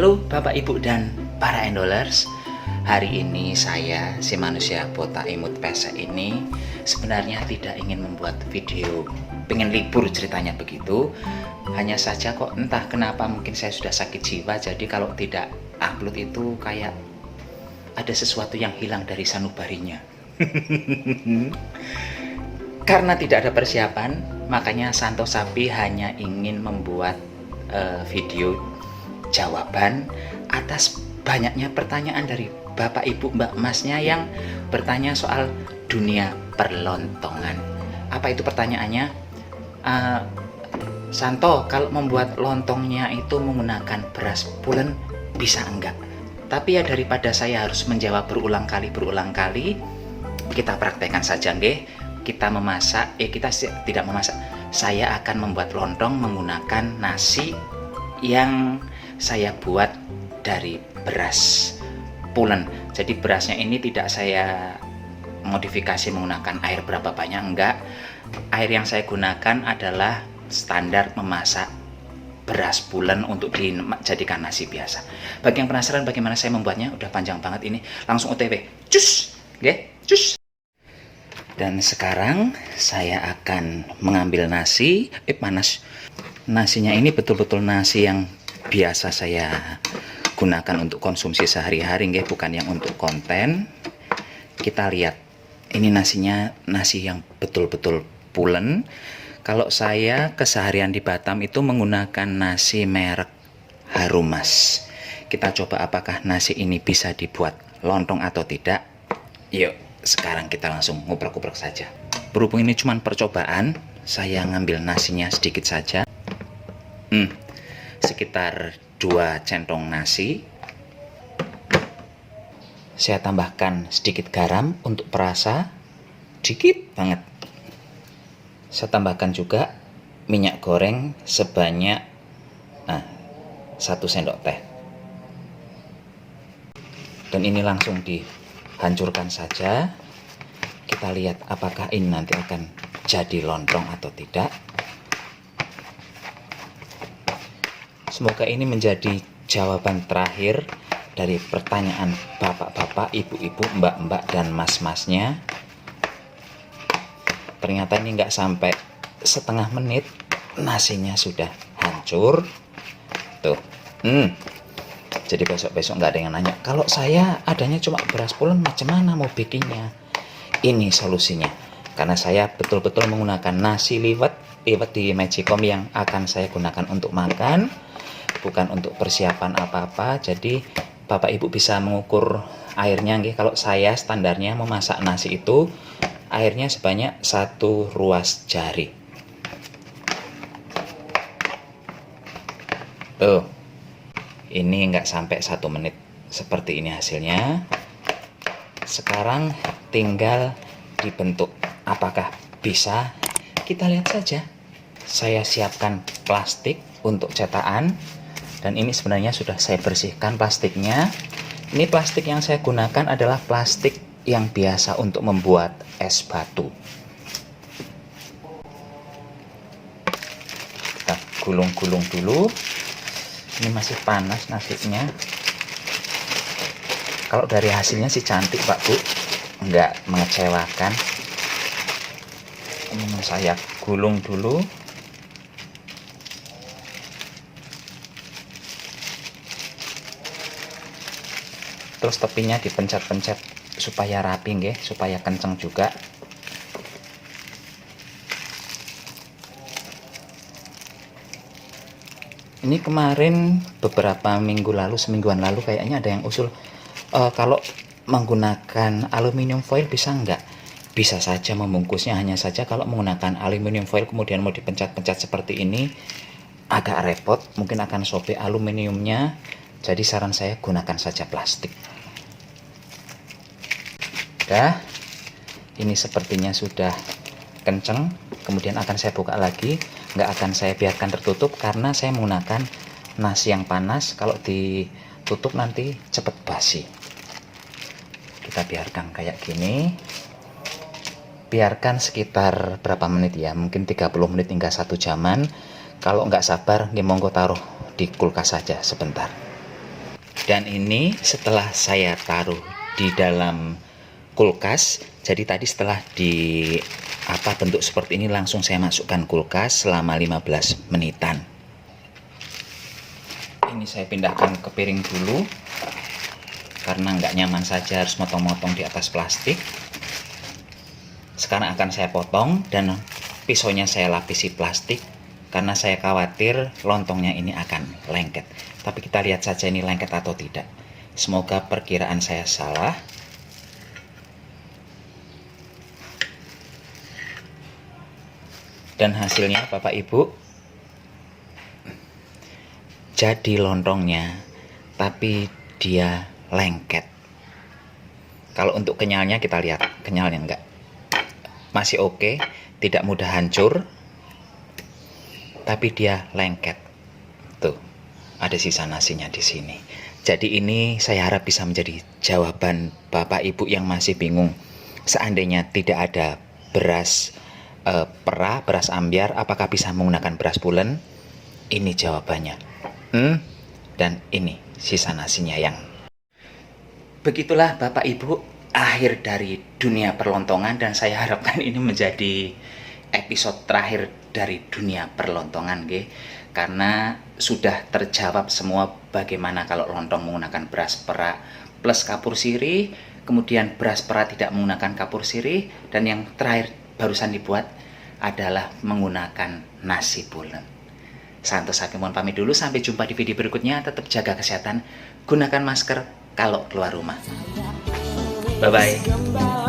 Halo Bapak Ibu dan para endolers. Hari ini saya, si manusia botak imut pesek ini sebenarnya tidak ingin membuat video, pengen libur ceritanya begitu. Hanya saja kok entah kenapa mungkin saya sudah sakit jiwa, jadi kalau tidak upload itu kayak ada sesuatu yang hilang dari sanubarinya. Karena tidak ada persiapan, makanya Santo Sapi hanya ingin membuat video jawaban atas banyaknya pertanyaan dari Bapak Ibu Mbak Masnya yang bertanya soal dunia perlontongan. Apa itu pertanyaannya? Santo, kalau membuat lontongnya itu menggunakan beras pulen bisa enggak? Tapi ya daripada saya harus menjawab berulang kali, kita praktekkan saja nggih. Kita memasak, kita tidak memasak. Saya akan membuat lontong menggunakan nasi yang saya buat dari beras pulen. Jadi berasnya ini tidak saya modifikasi menggunakan air berapa banyak, enggak. Air yang saya gunakan adalah standar memasak beras pulen untuk dijadikan nasi biasa. Bagi yang penasaran bagaimana saya membuatnya, udah panjang banget ini, langsung OTW. Cus, oke, cus. Dan sekarang saya akan mengambil nasi, panas. Nasinya ini betul-betul nasi yang biasa saya gunakan untuk konsumsi sehari-hari, bukan yang untuk konten. Kita lihat, ini nasinya nasi yang betul-betul pulen. Kalau saya keseharian di Batam itu menggunakan nasi merek Harumas. Kita coba apakah nasi ini bisa dibuat lontong atau tidak. Yuk, sekarang kita langsung nguprek-nguprek saja. Berhubung ini cuma percobaan, saya ngambil nasinya sedikit saja. Sekitar 2 centong nasi. Saya tambahkan sedikit garam untuk perasa, dikit banget. Saya tambahkan juga minyak goreng sebanyak 1 sendok teh. Dan ini langsung dihancurkan saja. Kita lihat apakah ini nanti akan jadi lontong atau tidak. Semoga ini menjadi jawaban terakhir dari pertanyaan bapak-bapak, ibu-ibu, mbak-mbak, dan mas-masnya. Ternyata ini nggak sampai setengah menit, nasinya sudah hancur. Tuh, jadi besok-besok nggak ada yang nanya, kalau saya adanya cuma beras pulen, macam mana mau bikinnya? Ini solusinya. Karena saya betul-betul menggunakan nasi liwet di Magicom yang akan saya gunakan untuk makan, bukan untuk persiapan apa-apa. Jadi Bapak Ibu bisa mengukur airnya. Kalau saya standarnya memasak nasi itu airnya sebanyak 1 ruas jari. Tuh, ini nggak sampai 1 menit. Seperti ini hasilnya. Sekarang tinggal dibentuk. Apakah bisa? Kita lihat saja. Saya siapkan plastik untuk cetakan. Dan ini sebenarnya sudah saya bersihkan plastiknya. Ini plastik yang saya gunakan adalah plastik yang biasa untuk membuat es batu. Kita gulung-gulung dulu. Ini masih panas nasinya. Kalau dari hasilnya sih cantik Pak Bu, nggak mengecewakan. Ini saya gulung dulu. Terus tepinya dipencet-pencet supaya rapi, supaya kenceng juga. Ini kemarin beberapa minggu lalu, semingguan lalu kayaknya ada yang usul, kalau menggunakan aluminium foil bisa enggak? Bisa saja membungkusnya, hanya saja kalau menggunakan aluminium foil kemudian mau dipencet-pencet seperti ini agak repot, mungkin akan sobek aluminiumnya. Jadi saran saya gunakan saja plastik. Dah, ini sepertinya sudah kenceng. Kemudian akan saya buka lagi, nggak akan saya biarkan tertutup karena saya menggunakan nasi yang panas. Kalau ditutup nanti cepet basi. Kita biarkan kayak gini. Biarkan sekitar berapa menit ya, mungkin 30 menit hingga 1 jaman. Kalau nggak sabar, monggo taruh di kulkas saja sebentar. Dan ini setelah saya taruh di dalam kulkas. Jadi tadi setelah bentuk seperti ini langsung saya masukkan kulkas selama 15 menitan. Ini saya pindahkan ke piring dulu karena nggak nyaman saja harus motong-motong di atas plastik. Sekarang akan saya potong dan pisaunya saya lapisi plastik karena saya khawatir lontongnya ini akan lengket. Tapi kita lihat saja ini lengket atau tidak. Semoga perkiraan saya salah. Dan hasilnya Bapak Ibu, jadi lontongnya, tapi dia lengket. Kalau untuk kenyalnya kita lihat, kenyalnya enggak. Masih oke, tidak mudah hancur, tapi dia lengket. Tuh, ada sisa nasinya di sini. Jadi ini saya harap bisa menjadi jawaban Bapak Ibu yang masih bingung. Seandainya tidak ada beras pera, beras ambyar, apakah bisa menggunakan beras pulen? Ini jawabannya. Dan ini sisa nasinya yang. Begitulah Bapak Ibu, akhir dari dunia perlontongan, dan saya harapkan ini menjadi episode terakhir dari dunia perlontongan, karena sudah terjawab semua bagaimana kalau lontong menggunakan beras pera plus kapur sirih, kemudian beras pera tidak menggunakan kapur sirih, dan yang terakhir barusan dibuat adalah menggunakan nasi pulen. Santos Hakim mohon pamit dulu, sampai jumpa di video berikutnya. Tetap jaga kesehatan, gunakan masker kalau keluar rumah. Bye-bye.